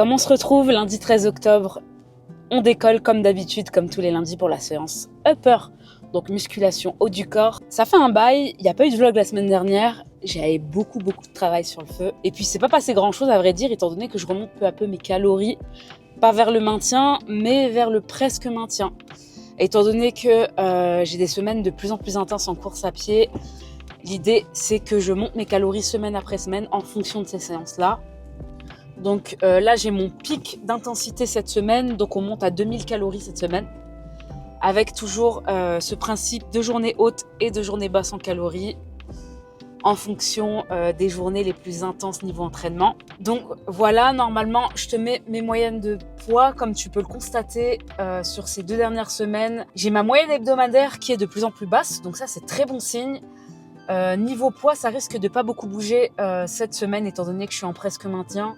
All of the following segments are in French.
Comme on se retrouve lundi 13 octobre, on décolle comme d'habitude, comme tous les lundis pour la séance upper, donc musculation haut du corps. Ça fait un bail, il n'y a pas eu de vlog la semaine dernière, j'avais beaucoup de travail sur le feu. Et puis c'est pas passé grand chose à vrai dire, étant donné que je remonte peu à peu mes calories, pas vers le maintien, mais vers le presque maintien. Étant donné que j'ai des semaines de plus en plus intenses en course à pied, l'idée c'est que je monte mes calories semaine après semaine en fonction de ces séances-là. Donc là, j'ai mon pic d'intensité cette semaine, donc on monte à 2000 calories cette semaine, avec toujours ce principe de journée haute et de journée basse en calories, en fonction des journées les plus intenses niveau entraînement. Donc voilà, normalement, je te mets mes moyennes de poids, comme tu peux le constater sur ces 2 dernières semaines. J'ai ma moyenne hebdomadaire qui est de plus en plus basse, donc ça c'est très bon signe. Niveau poids, ça risque de pas beaucoup bouger cette semaine, étant donné que je suis en presque maintien.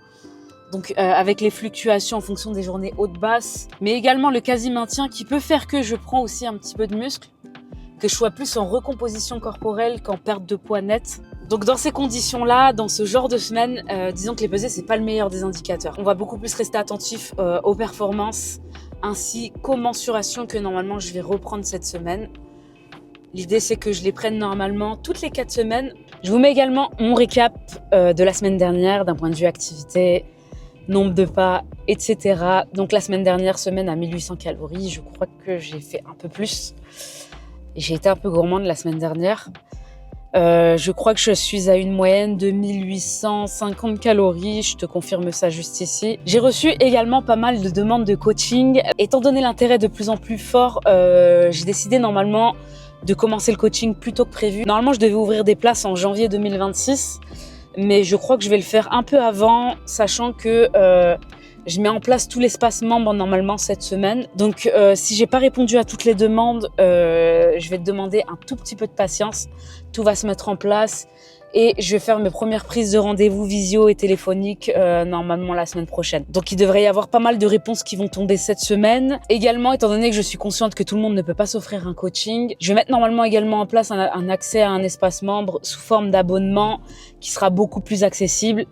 Donc avec les fluctuations en fonction des journées hautes-basses, mais également le quasi-maintien qui peut faire que je prends aussi un petit peu de muscle, que je sois plus en recomposition corporelle qu'en perte de poids nette. Donc dans ces conditions-là, dans ce genre de semaine, disons que les pesées, c'est pas le meilleur des indicateurs. On va beaucoup plus rester attentif aux performances, ainsi qu'aux mensurations que normalement je vais reprendre cette semaine. L'idée, c'est que je les prenne normalement toutes les 4 semaines. Je vous mets également mon récap de la semaine dernière d'un point de vue activité, nombre de pas, etc. Donc la semaine dernière, semaine à 1800 calories, je crois que j'ai fait un peu plus. J'ai été un peu gourmande la semaine dernière. Je crois que je suis à une moyenne de 1850 calories, je te confirme ça juste ici. J'ai reçu également pas mal de demandes de coaching. Étant donné l'intérêt de plus en plus fort, j'ai décidé normalement de commencer le coaching plus tôt que prévu. Normalement, je devais ouvrir des places en janvier 2026. Mais je crois que je vais le faire un peu avant, sachant que je mets en place tout l'espace membre normalement cette semaine. Donc si j'ai pas répondu à toutes les demandes, je vais te demander un tout petit peu de patience. Tout va se mettre en place et je vais faire mes premières prises de rendez-vous visio et téléphoniques normalement la semaine prochaine. Donc il devrait y avoir pas mal de réponses qui vont tomber cette semaine. Également, étant donné que je suis consciente que tout le monde ne peut pas s'offrir un coaching, je vais mettre normalement également en place un accès à un espace membre sous forme d'abonnement qui sera beaucoup plus accessible.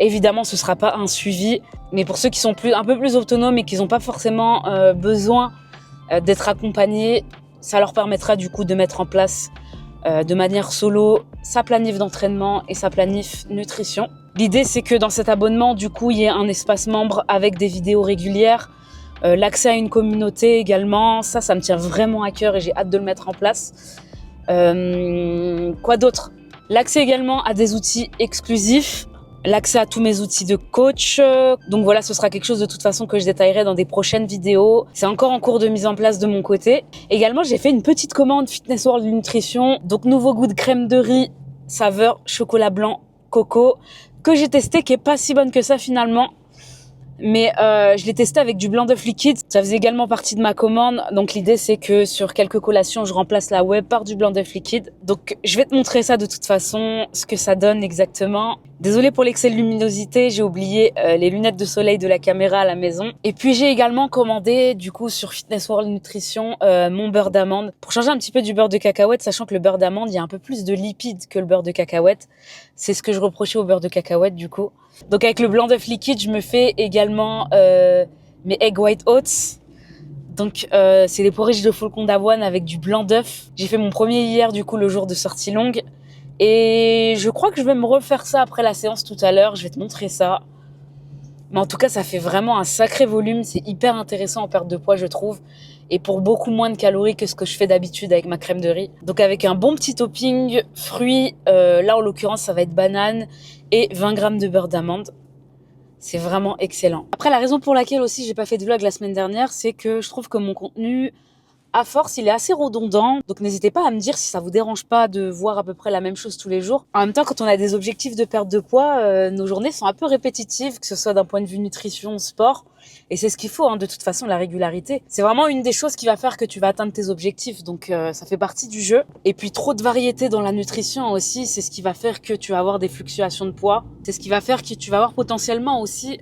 Évidemment, ce sera pas un suivi, mais pour ceux qui sont un peu plus autonomes et qui n'ont pas forcément besoin d'être accompagnés, ça leur permettra du coup de mettre en place de manière solo sa planif d'entraînement et sa planif nutrition. L'idée, c'est que dans cet abonnement, du coup, il y ait un espace membre avec des vidéos régulières, l'accès à une communauté également. Ça me tient vraiment à cœur et j'ai hâte de le mettre en place. Quoi d'autre ? L'accès également à des outils exclusifs, l'accès à tous mes outils de coach. Donc voilà, ce sera quelque chose de toute façon que je détaillerai dans des prochaines vidéos. C'est encore en cours de mise en place de mon côté. Également, j'ai fait une petite commande Fitness World Nutrition. Donc nouveau goût de crème de riz, saveur chocolat blanc, coco, que j'ai testé, qui est pas si bonne que ça finalement. Mais je l'ai testé avec du blanc d'œuf liquide. Ça faisait également partie de ma commande. Donc l'idée, c'est que sur quelques collations, je remplace la whey par du blanc d'œuf liquide. Donc je vais te montrer ça de toute façon, ce que ça donne exactement. Désolée pour l'excès de luminosité, j'ai oublié les lunettes de soleil de la caméra à la maison. Et puis j'ai également commandé du coup sur Fitness World Nutrition mon beurre d'amande. Pour changer un petit peu du beurre de cacahuète, sachant que le beurre d'amande, il y a un peu plus de lipides que le beurre de cacahuète. C'est ce que je reprochais au beurre de cacahuète du coup. Donc avec le blanc d'œuf liquide, je me fais également mes egg white oats. Donc c'est des porridge de flocons d'avoine avec du blanc d'œuf. J'ai fait mon premier hier du coup le jour de sortie longue. Et je crois que je vais me refaire ça après la séance tout à l'heure. Je vais te montrer ça. Mais en tout cas, ça fait vraiment un sacré volume. C'est hyper intéressant en perte de poids, je trouve. Et pour beaucoup moins de calories que ce que je fais d'habitude avec ma crème de riz. Donc avec un bon petit topping, fruits. Là, en l'occurrence, ça va être banane et 20 grammes de beurre d'amande. C'est vraiment excellent. Après, la raison pour laquelle aussi j'ai pas fait de vlog la semaine dernière, c'est que je trouve que mon contenu, à force, il est assez redondant. Donc n'hésitez pas à me dire si ça vous dérange pas de voir à peu près la même chose tous les jours. En même temps, quand on a des objectifs de perte de poids, nos journées sont un peu répétitives, que ce soit d'un point de vue nutrition, sport. Et c'est ce qu'il faut, de toute façon, la régularité. C'est vraiment une des choses qui va faire que tu vas atteindre tes objectifs. Donc ça fait partie du jeu. Et puis trop de variété dans la nutrition aussi, c'est ce qui va faire que tu vas avoir des fluctuations de poids. C'est ce qui va faire que tu vas avoir potentiellement aussi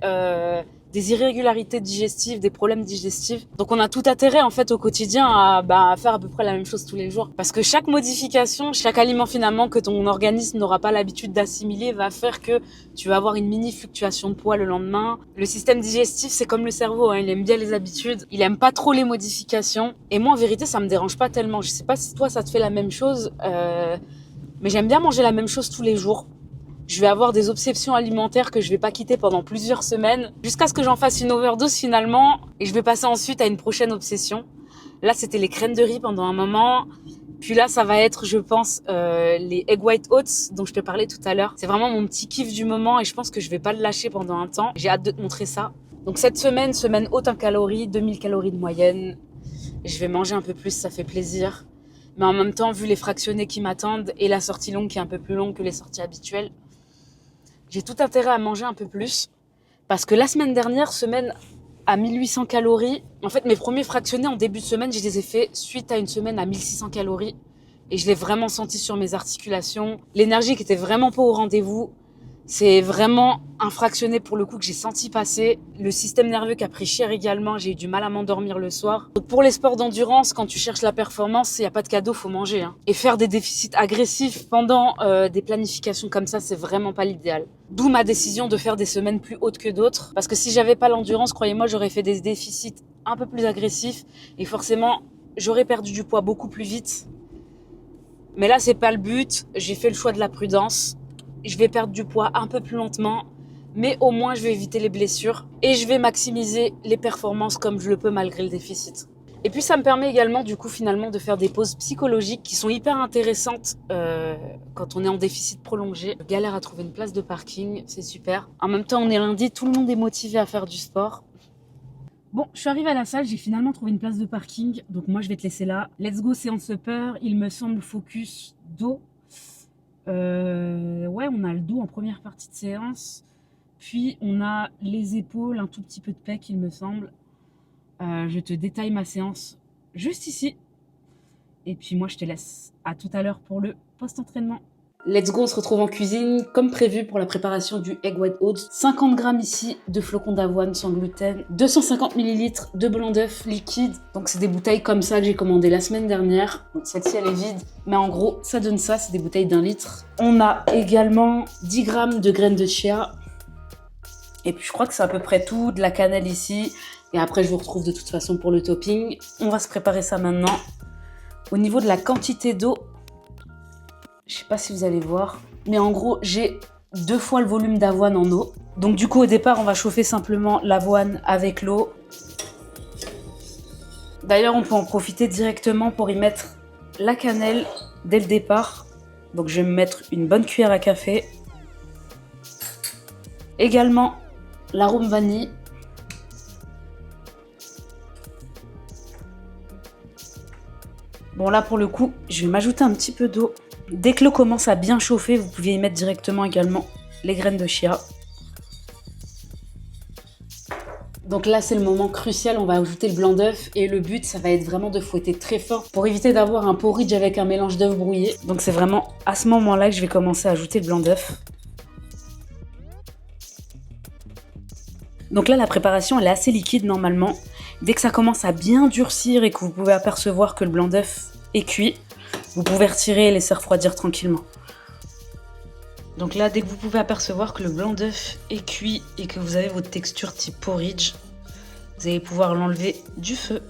des irrégularités digestives, des problèmes digestifs. Donc on a tout intérêt en fait au quotidien à faire à peu près la même chose tous les jours. Parce que chaque modification, chaque aliment finalement que ton organisme n'aura pas l'habitude d'assimiler va faire que tu vas avoir une mini fluctuation de poids le lendemain. Le système digestif, c'est comme le cerveau, hein, il aime bien les habitudes, il aime pas trop les modifications. Et moi en vérité, ça me dérange pas tellement. Je sais pas si toi ça te fait la même chose, mais j'aime bien manger la même chose tous les jours. Je vais avoir des obsessions alimentaires que je vais pas quitter pendant plusieurs semaines, jusqu'à ce que j'en fasse une overdose finalement, et je vais passer ensuite à une prochaine obsession. Là, c'était les graines de riz pendant un moment. Puis là, ça va être, je pense, les egg white oats dont je te parlais tout à l'heure. C'est vraiment mon petit kiff du moment et je pense que je vais pas le lâcher pendant un temps. J'ai hâte de te montrer ça. Donc cette semaine haute en calories, 2000 calories de moyenne. Je vais manger un peu plus, ça fait plaisir. Mais en même temps, vu les fractionnés qui m'attendent et la sortie longue qui est un peu plus longue que les sorties habituelles, j'ai tout intérêt à manger un peu plus. Parce que la semaine dernière, semaine à 1800 calories, en fait, mes premiers fractionnés en début de semaine, je les ai fait suite à une semaine à 1600 calories. Et je l'ai vraiment senti sur mes articulations. L'énergie qui était vraiment pas au rendez-vous. C'est vraiment un fractionné pour le coup que j'ai senti passer. Le système nerveux qui a pris cher également. J'ai eu du mal à m'endormir le soir. Donc pour les sports d'endurance, quand tu cherches la performance, il n'y a pas de cadeau, faut manger. Hein. Et faire des déficits agressifs pendant des planifications comme ça, c'est vraiment pas l'idéal. D'où ma décision de faire des semaines plus hautes que d'autres. Parce que si j'avais pas l'endurance, croyez-moi, j'aurais fait des déficits un peu plus agressifs. Et forcément, j'aurais perdu du poids beaucoup plus vite. Mais là, c'est pas le but. J'ai fait le choix de la prudence. Je vais perdre du poids un peu plus lentement, mais au moins je vais éviter les blessures et je vais maximiser les performances comme je le peux malgré le déficit. Et puis ça me permet également du coup finalement de faire des pauses psychologiques qui sont hyper intéressantes quand on est en déficit prolongé. Je galère à trouver une place de parking, c'est super. En même temps on est lundi, tout le monde est motivé à faire du sport. Bon, je suis arrivée à la salle, j'ai finalement trouvé une place de parking, donc moi je vais te laisser là. Let's go séance upper, il me semble focus dos. Ouais, on a le dos en première partie de séance, puis on a les épaules, un tout petit peu de pec il me semble. Je te détaille ma séance juste ici et puis moi je te laisse. À tout à l'heure pour le post-entraînement. Let's go, on se retrouve en cuisine comme prévu pour la préparation du egg white oats. 50 grammes ici de flocons d'avoine sans gluten, 250 ml de blanc d'œuf liquide. Donc c'est des bouteilles comme ça que j'ai commandées la semaine dernière. Donc, celle-ci elle est vide, mais en gros ça donne ça, c'est des bouteilles d'1 litre. On a également 10 grammes de graines de chia. Et puis je crois que c'est à peu près tout, de la cannelle ici. Et après je vous retrouve de toute façon pour le topping. On va se préparer ça maintenant. Au niveau de la quantité d'eau, je sais pas si vous allez voir, mais en gros, j'ai 2 fois le volume d'avoine en eau. Donc du coup, au départ, on va chauffer simplement l'avoine avec l'eau. D'ailleurs, on peut en profiter directement pour y mettre la cannelle dès le départ. Donc je vais me mettre une bonne cuillère à café. Également, l'arôme vanille. Bon là, pour le coup, je vais m'ajouter un petit peu d'eau. Dès que l'eau commence à bien chauffer, vous pouvez y mettre directement également les graines de chia. Donc là, c'est le moment crucial, on va ajouter le blanc d'œuf et le but, ça va être vraiment de fouetter très fort pour éviter d'avoir un porridge avec un mélange d'œufs brouillé. Donc c'est vraiment à ce moment-là que je vais commencer à ajouter le blanc d'œuf. Donc là, la préparation, elle est assez liquide normalement. Dès que ça commence à bien durcir et que vous pouvez apercevoir que le blanc d'œuf est cuit, vous pouvez retirer et laisser refroidir tranquillement. Donc là, dès que vous pouvez apercevoir que le blanc d'œuf est cuit et que vous avez votre texture type porridge, vous allez pouvoir l'enlever du feu.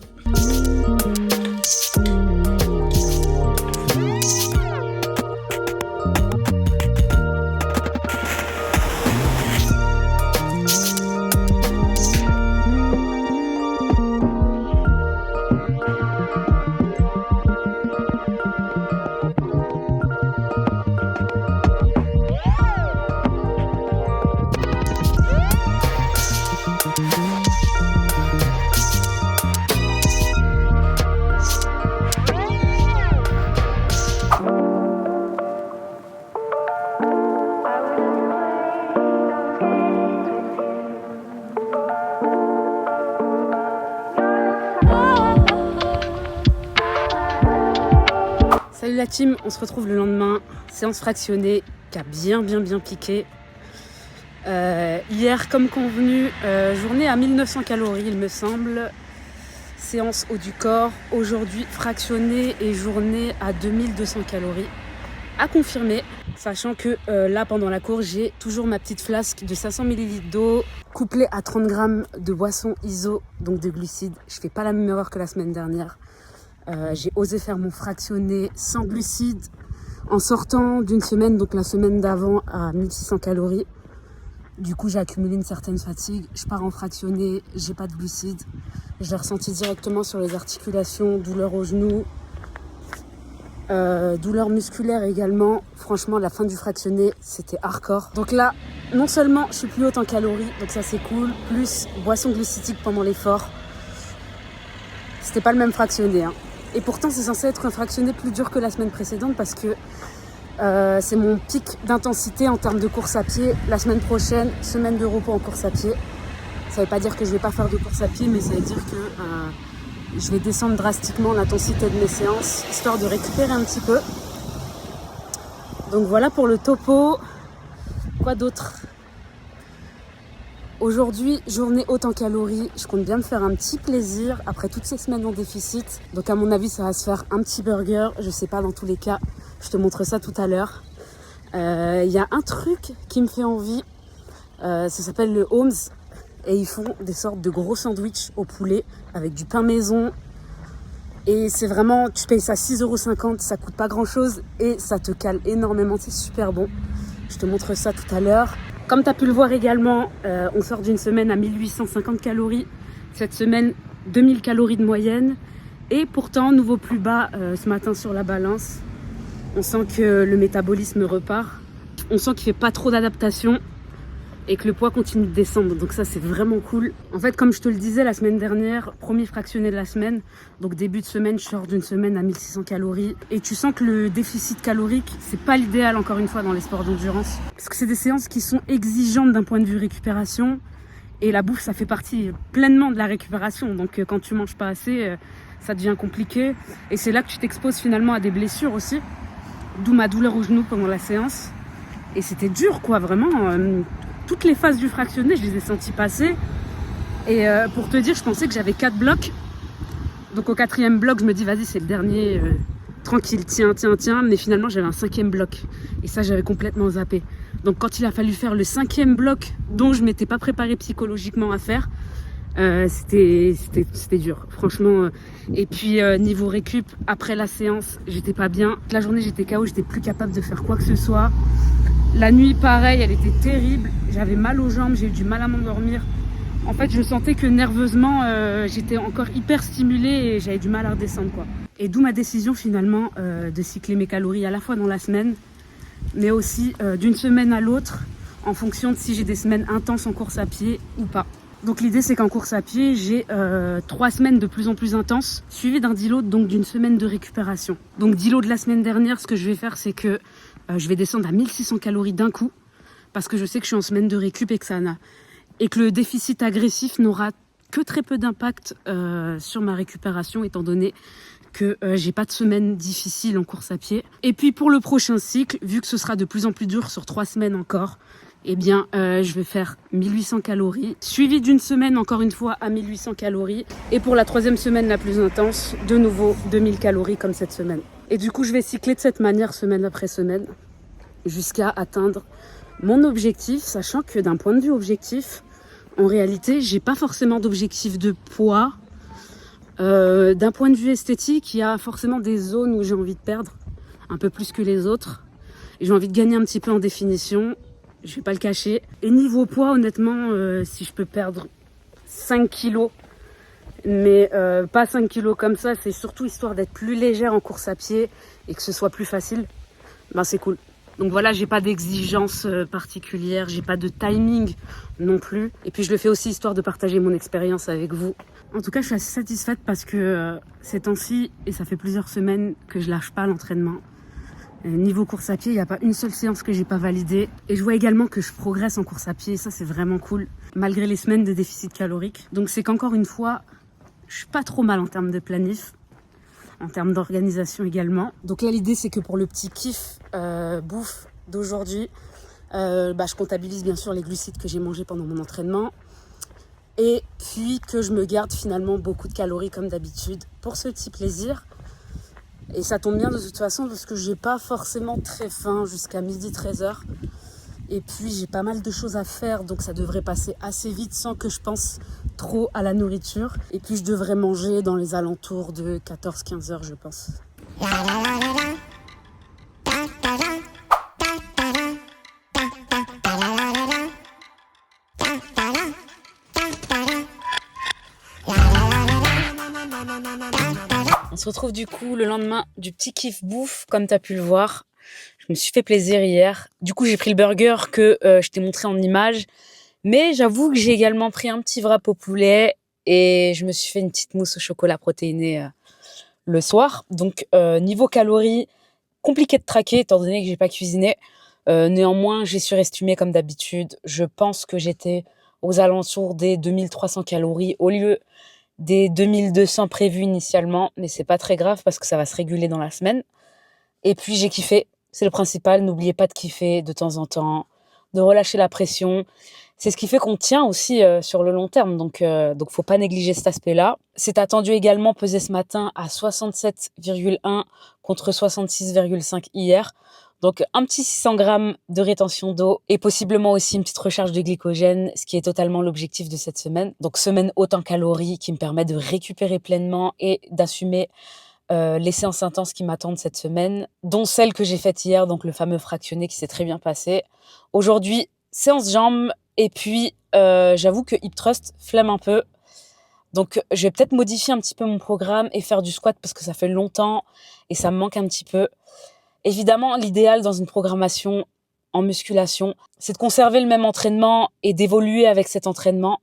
Salut la team, on se retrouve le lendemain, séance fractionnée qui a bien piqué. Hier, comme convenu, journée à 1900 calories, il me semble. Séance haut du corps. Aujourd'hui, fractionnée et journée à 2200 calories. À confirmer, sachant que là, pendant la course, j'ai toujours ma petite flasque de 500 ml d'eau, couplée à 30 grammes de boisson ISO, donc de glucides. Je fais pas la même erreur que la semaine dernière. J'ai osé faire mon fractionné sans glucides en sortant d'une semaine, donc la semaine d'avant, à 1600 calories. Du coup, j'ai accumulé une certaine fatigue. Je pars en fractionné, j'ai pas de glucides. Je l'ai ressenti directement sur les articulations, douleur aux genoux, douleur musculaire également. Franchement, la fin du fractionné, c'était hardcore. Donc là, non seulement je suis plus haute en calories, donc ça c'est cool, plus boisson glucidique pendant l'effort. C'était pas le même fractionné, hein. Et pourtant, c'est censé être un fractionné plus dur que la semaine précédente parce que c'est mon pic d'intensité en termes de course à pied. La semaine prochaine, semaine de repos en course à pied. Ça ne veut pas dire que je ne vais pas faire de course à pied, mais ça veut dire que je vais descendre drastiquement l'intensité de mes séances, histoire de récupérer un petit peu. Donc voilà pour le topo. Quoi d'autre ? Aujourd'hui, journée haute en calories. Je compte bien me faire un petit plaisir après toutes ces semaines en déficit. Donc à mon avis, ça va se faire un petit burger. Je sais pas, dans tous les cas. Je te montre ça tout à l'heure. Y a un truc qui me fait envie. Ça s'appelle le Homes. Et ils font des sortes de gros sandwichs au poulet avec du pain maison. Et c'est vraiment, tu payes ça 6,50 €, ça coûte pas grand chose et ça te cale énormément, c'est super bon. Je te montre ça tout à l'heure. Comme tu as pu le voir également, on sort d'une semaine à 1850 calories. Cette semaine, 2000 calories de moyenne. Et pourtant, nouveau plus bas ce matin sur la balance. On sent que le métabolisme repart. On sent qu'il ne fait pas trop d'adaptation et que le poids continue de descendre. Donc ça, c'est vraiment cool. En fait, comme je te le disais la semaine dernière, premier fractionné de la semaine. Donc début de semaine, je sors d'une semaine à 1600 calories. Et tu sens que le déficit calorique, c'est pas l'idéal encore une fois dans les sports d'endurance. Parce que c'est des séances qui sont exigeantes d'un point de vue récupération. Et la bouffe, ça fait partie pleinement de la récupération. Donc quand tu manges pas assez, ça devient compliqué. Et c'est là que tu t'exposes finalement à des blessures aussi. D'où ma douleur au genou pendant la séance. Et c'était dur, quoi, vraiment. Toutes les phases du fractionné, je les ai senties passer. Et pour te dire, je pensais que j'avais 4 blocs. Donc au 4e bloc, je me dis, vas-y, c'est le dernier. Tranquille, tiens. Mais finalement, j'avais un 5e bloc. Et ça, j'avais complètement zappé. Donc quand il a fallu faire le 5e bloc, dont je ne m'étais pas préparée psychologiquement à faire, c'était dur, franchement. Et puis niveau récup, après la séance, j'étais pas bien. La journée, j'étais KO, j'étais plus capable de faire quoi que ce soit. La nuit, pareil, elle était terrible. J'avais mal aux jambes, j'ai eu du mal à m'endormir. En fait, je sentais que nerveusement, j'étais encore hyper stimulée et j'avais du mal à redescendre, quoi. Et d'où ma décision finalement de cycler mes calories à la fois dans la semaine, mais aussi d'une semaine à l'autre, en fonction de si j'ai des semaines intenses en course à pied ou pas. Donc l'idée, c'est qu'en course à pied, j'ai 3 semaines de plus en plus intenses, suivies d'un deload, donc d'une semaine de récupération. Donc deload de la semaine dernière, ce que je vais faire, c'est que je vais descendre à 1600 calories d'un coup, parce que je sais que je suis en semaine de récup et que le déficit agressif n'aura que très peu d'impact sur ma récupération, étant donné que j'ai pas de semaine difficile en course à pied. Et puis pour le prochain cycle, vu que ce sera de plus en plus dur sur 3 semaines encore, eh bien je vais faire 1800 calories, suivi d'une semaine encore une fois à 1800 calories. Et pour la 3e semaine la plus intense, de nouveau 2000 calories comme cette semaine. Et du coup, je vais cycler de cette manière semaine après semaine, jusqu'à atteindre mon objectif, sachant que d'un point de vue objectif, en réalité, j'ai pas forcément d'objectif de poids. D'un point de vue esthétique, il y a forcément des zones où j'ai envie de perdre un peu plus que les autres. Et j'ai envie de gagner un petit peu en définition, je vais pas le cacher. Et niveau poids, honnêtement, si je peux perdre 5 kilos, mais pas 5 kilos comme ça, c'est surtout histoire d'être plus légère en course à pied et que ce soit plus facile, ben c'est cool. Donc voilà, j'ai pas d'exigence particulière, j'ai pas de timing non plus. Et puis je le fais aussi histoire de partager mon expérience avec vous. En tout cas, je suis assez satisfaite parce que ces temps-ci, et ça fait plusieurs semaines que je lâche pas l'entraînement. Niveau course à pied, il n'y a pas une seule séance que j'ai pas validée. Et je vois également que je progresse en course à pied, ça c'est vraiment cool, malgré les semaines de déficit calorique. Donc c'est qu'encore une fois, je suis pas trop mal en termes de planif, en termes d'organisation également. Donc là, l'idée, c'est que pour le petit kiff bouffe d'aujourd'hui, Je comptabilise bien sûr les glucides que j'ai mangés pendant mon entraînement. Et puis que je me garde finalement beaucoup de calories comme d'habitude pour ce petit plaisir. Et ça tombe bien de toute façon parce que j'ai pas forcément très faim jusqu'à midi 13h. Et puis j'ai pas mal de choses à faire, donc ça devrait passer assez vite sans que je pense trop à la nourriture. Et puis je devrais manger dans les alentours de 14-15 heures, je pense. On se retrouve du coup le lendemain du petit kiff bouffe, comme tu as pu le voir. Je me suis fait plaisir hier. Du coup, j'ai pris le burger que je t'ai montré en image. Mais j'avoue que j'ai également pris un petit wrap au poulet et je me suis fait une petite mousse au chocolat protéiné le soir. Donc, niveau calories, compliqué de traquer étant donné que j'ai pas cuisiné. Néanmoins, j'ai surestimé comme d'habitude. Je pense que j'étais aux alentours des 2300 calories au lieu des 2200 prévus initialement. Mais c'est pas très grave parce que ça va se réguler dans la semaine. Et puis, j'ai kiffé. C'est le principal. N'oubliez pas de kiffer de temps en temps, de relâcher la pression. C'est ce qui fait qu'on tient aussi sur le long terme. Donc, faut pas négliger cet aspect-là. C'est attendu également peser ce matin à 67,1 contre 66,5 hier. Donc, un petit 600 grammes de rétention d'eau et possiblement aussi une petite recharge de glycogène, ce qui est totalement l'objectif de cette semaine. Donc, semaine haute en calories qui me permet de récupérer pleinement et d'assumer les séances intenses qui m'attendent cette semaine, dont celle que j'ai faite hier, donc le fameux fractionné qui s'est très bien passé. Aujourd'hui, séance jambes, et puis j'avoue que Hip Thrust flemme un peu. Donc je vais peut-être modifier un petit peu mon programme et faire du squat parce que ça fait longtemps et ça me manque un petit peu. Évidemment, l'idéal dans une programmation en musculation, c'est de conserver le même entraînement et d'évoluer avec cet entraînement.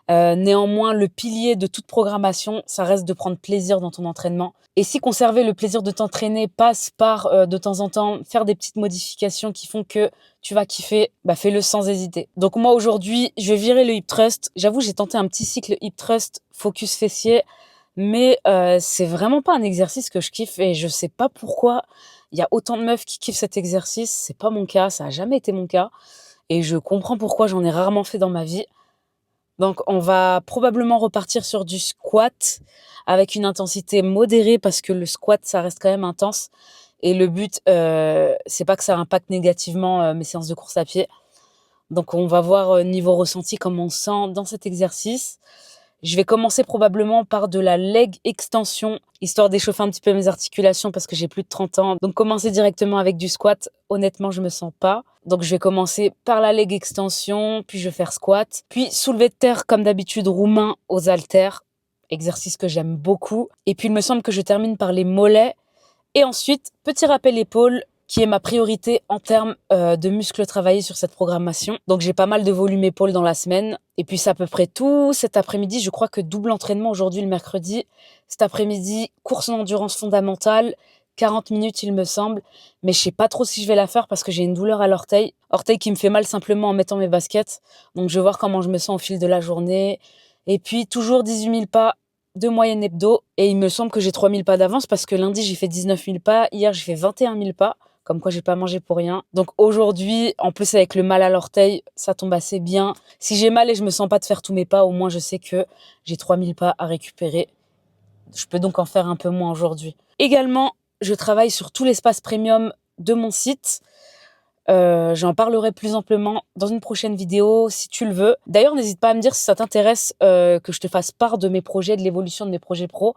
Néanmoins, le pilier de toute programmation, ça reste de prendre plaisir dans ton entraînement. Et si conserver le plaisir de t'entraîner passe par de temps en temps faire des petites modifications qui font que tu vas kiffer, fais-le sans hésiter. Donc moi aujourd'hui, je vais virer le hip thrust. J'avoue, j'ai tenté un petit cycle hip thrust focus fessier, mais c'est vraiment pas un exercice que je kiffe et je sais pas pourquoi il y a autant de meufs qui kiffent cet exercice. C'est pas mon cas, ça a jamais été mon cas et je comprends pourquoi, j'en ai rarement fait dans ma vie. Donc, on va probablement repartir sur du squat avec une intensité modérée parce que le squat, ça reste quand même intense. Et le but, c'est pas que ça impacte négativement mes séances de course à pied. Donc, on va voir niveau ressenti comment on se sent dans cet exercice. Je vais commencer probablement par de la leg extension, histoire d'échauffer un petit peu mes articulations parce que j'ai plus de 30 ans. Donc commencer directement avec du squat, honnêtement, je me sens pas. Donc je vais commencer par la leg extension, puis je vais faire squat, puis soulevé de terre comme d'habitude roumain aux haltères, exercice que j'aime beaucoup. Et puis il me semble que je termine par les mollets. Et ensuite, petit rappel épaule, qui est ma priorité en termes de muscles travaillés sur cette programmation. Donc j'ai pas mal de volume épaule dans la semaine. Et puis c'est à peu près tout. Cet après-midi, je crois que double entraînement aujourd'hui le mercredi. Cet après-midi, course en endurance fondamentale, 40 minutes il me semble. Mais je sais pas trop si je vais la faire parce que j'ai une douleur à l'orteil. Orteil qui me fait mal simplement en mettant mes baskets. Donc je vais voir comment je me sens au fil de la journée. Et puis toujours 18 000 pas de moyenne hebdo. Et il me semble que j'ai 3 000 pas d'avance parce que lundi j'ai fait 19 000 pas. Hier j'ai fait 21 000 pas. Comme quoi j'ai pas mangé pour rien. Donc aujourd'hui, en plus avec le mal à l'orteil, ça tombe assez bien. Si j'ai mal et je me sens pas de faire tous mes pas, au moins je sais que j'ai 3000 pas à récupérer. Je peux donc en faire un peu moins aujourd'hui. Également, je travaille sur tout l'espace premium de mon site. J'en parlerai plus amplement dans une prochaine vidéo si tu le veux. D'ailleurs, n'hésite pas à me dire si ça t'intéresse que je te fasse part de mes projets, de l'évolution de mes projets pro,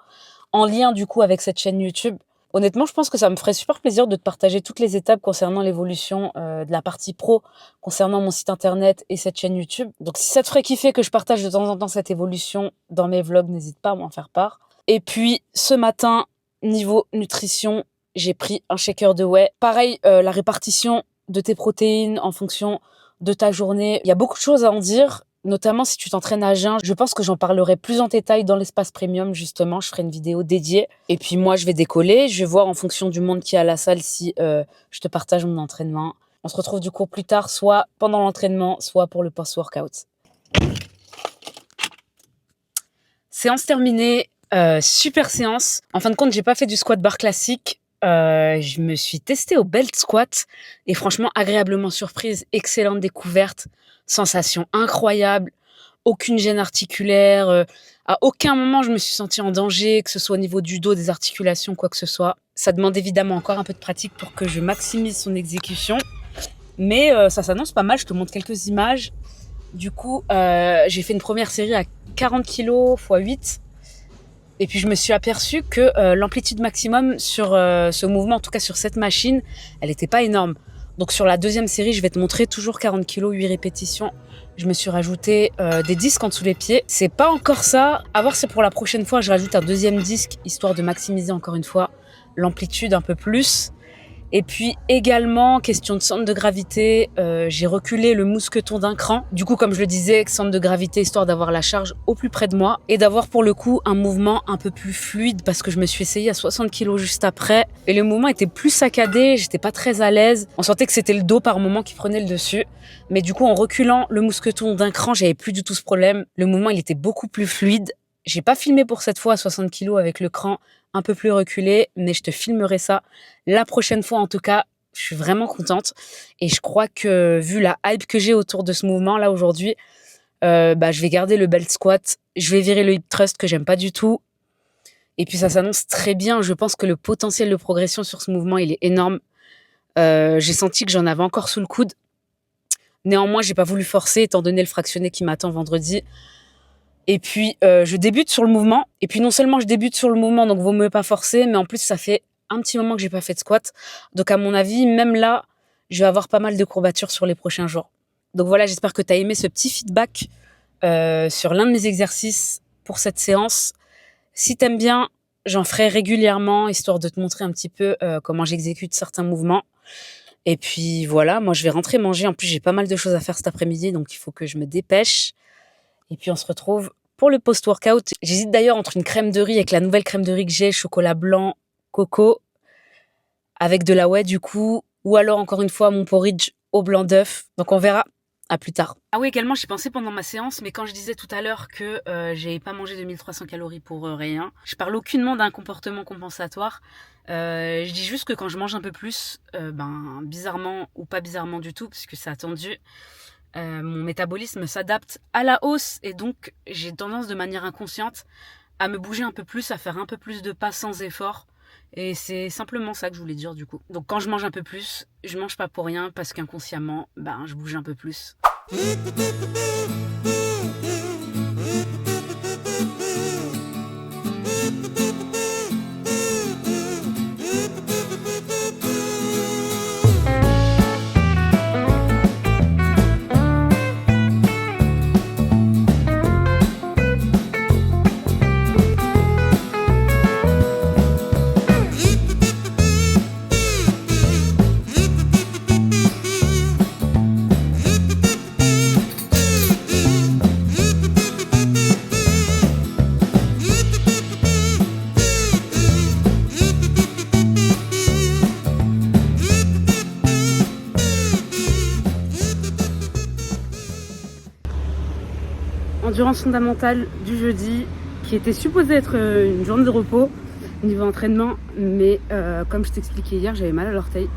en lien du coup avec cette chaîne YouTube. Honnêtement, je pense que ça me ferait super plaisir de te partager toutes les étapes concernant l'évolution de la partie pro, concernant mon site internet et cette chaîne YouTube. Donc si ça te ferait kiffer que je partage de temps en temps cette évolution dans mes vlogs, n'hésite pas à m'en faire part. Et puis ce matin, niveau nutrition, j'ai pris un shaker de whey. Pareil, la répartition de tes protéines en fonction de ta journée. Il y a beaucoup de choses à en dire. Notamment si tu t'entraînes à jeun, je pense que j'en parlerai plus en détail dans l'espace premium justement, je ferai une vidéo dédiée. Et puis moi je vais décoller, je vais voir en fonction du monde qui est à la salle si je te partage mon entraînement. On se retrouve du coup plus tard, soit pendant l'entraînement, soit pour le post-workout. Séance terminée, super séance. En fin de compte, j'ai pas fait du squat bar classique. je me suis testée au belt squat et franchement, agréablement surprise, excellente découverte, sensation incroyable, aucune gêne articulaire. À aucun moment, je me suis sentie en danger, que ce soit au niveau du dos, des articulations, quoi que ce soit. Ça demande évidemment encore un peu de pratique pour que je maximise son exécution. Mais ça s'annonce pas mal, je te montre quelques images. Du coup, j'ai fait une première série à 40 kg x 8. Et puis je me suis aperçue que l'amplitude maximum sur ce mouvement, en tout cas sur cette machine, elle n'était pas énorme. Donc sur la deuxième série, je vais te montrer toujours 40 kg, 8 répétitions. Je me suis rajouté des disques en dessous les pieds. C'est pas encore ça. À voir, c'est pour la prochaine fois. Je rajoute un deuxième disque, histoire de maximiser encore une fois l'amplitude un peu plus. Et puis également, question de centre de gravité, j'ai reculé le mousqueton d'un cran. Du coup, comme je le disais, centre de gravité, histoire d'avoir la charge au plus près de moi et d'avoir pour le coup un mouvement un peu plus fluide parce que je me suis essayée à 60 kg juste après. Et le mouvement était plus saccadé, j'étais pas très à l'aise. On sentait que c'était le dos par moment qui prenait le dessus. Mais du coup, en reculant le mousqueton d'un cran, j'avais plus du tout ce problème. Le mouvement, il était beaucoup plus fluide. J'ai pas filmé pour cette fois à 60 kg avec le cran un peu plus reculé, mais je te filmerai ça la prochaine fois. En tout cas, je suis vraiment contente et je crois que vu la hype que j'ai autour de ce mouvement là aujourd'hui, je vais garder le belt squat, je vais virer le hip thrust que j'aime pas du tout et puis ça s'annonce très bien. Je pense que le potentiel de progression sur ce mouvement il est énorme. J'ai senti que j'en avais encore sous le coude. Néanmoins, j'ai pas voulu forcer étant donné le fractionné qui m'attend vendredi. Et puis, je débute sur le mouvement. Et puis, non seulement je débute sur le mouvement, donc vaut mieux pas forcer, mais en plus, ça fait un petit moment que j'ai pas fait de squat. Donc, à mon avis, même là, je vais avoir pas mal de courbatures sur les prochains jours. Donc voilà, j'espère que tu as aimé ce petit feedback sur l'un de mes exercices pour cette séance. Si t'aimes bien, j'en ferai régulièrement, histoire de te montrer un petit peu comment j'exécute certains mouvements. Et puis voilà, moi, je vais rentrer manger. En plus, j'ai pas mal de choses à faire cet après-midi, donc il faut que je me dépêche. Et puis on se retrouve pour le post-workout. J'hésite d'ailleurs entre une crème de riz avec la nouvelle crème de riz que j'ai, chocolat blanc, coco, avec de la whey du coup, ou alors encore une fois mon porridge au blanc d'œuf. Donc on verra, à plus tard. Ah oui, également j'y pensais pendant ma séance, mais quand je disais tout à l'heure que j'ai pas mangé 2300 calories pour rien, je parle aucunement d'un comportement compensatoire. Je dis juste que quand je mange un peu plus, bizarrement ou pas bizarrement du tout, puisque c'est attendu, mon métabolisme s'adapte à la hausse et donc j'ai tendance de manière inconsciente à me bouger un peu plus, à faire un peu plus de pas sans effort et c'est simplement ça que je voulais dire du coup. Donc quand je mange un peu plus, je mange pas pour rien parce qu'inconsciemment, je bouge un peu plus. Endurance fondamentale du jeudi, qui était supposée être une journée de repos niveau entraînement, mais comme je t'expliquais hier, j'avais mal à l'orteil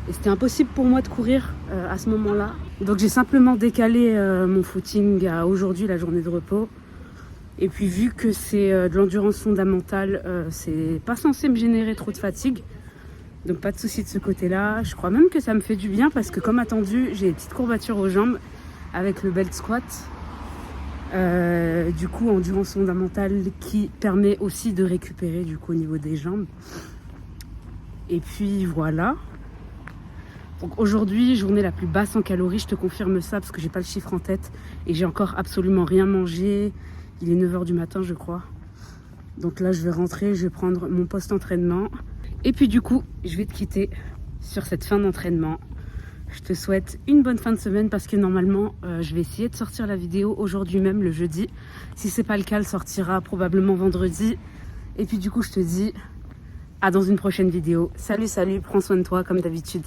et c'était impossible pour moi de courir à ce moment-là. Donc j'ai simplement décalé mon footing à aujourd'hui, la journée de repos. Et puis vu que c'est de l'endurance fondamentale, c'est pas censé me générer trop de fatigue. Donc pas de souci de ce côté-là. Je crois même que ça me fait du bien parce que comme attendu, j'ai des petites courbatures aux jambes avec le belt squat. Du coup, endurance fondamentale qui permet aussi de récupérer du coup au niveau des jambes. Et puis voilà. Donc aujourd'hui, journée la plus basse en calories, je te confirme ça parce que j'ai pas le chiffre en tête et j'ai encore absolument rien mangé. Il est 9h du matin, je crois. Donc là, je vais rentrer, je vais prendre mon post-entraînement. Et puis du coup, je vais te quitter sur cette fin d'entraînement. Je te souhaite une bonne fin de semaine parce que normalement, je vais essayer de sortir la vidéo aujourd'hui même, le jeudi. Si c'est pas le cas, elle sortira probablement vendredi. Et puis du coup, je te dis à dans une prochaine vidéo. Salut, prends soin de toi comme d'habitude.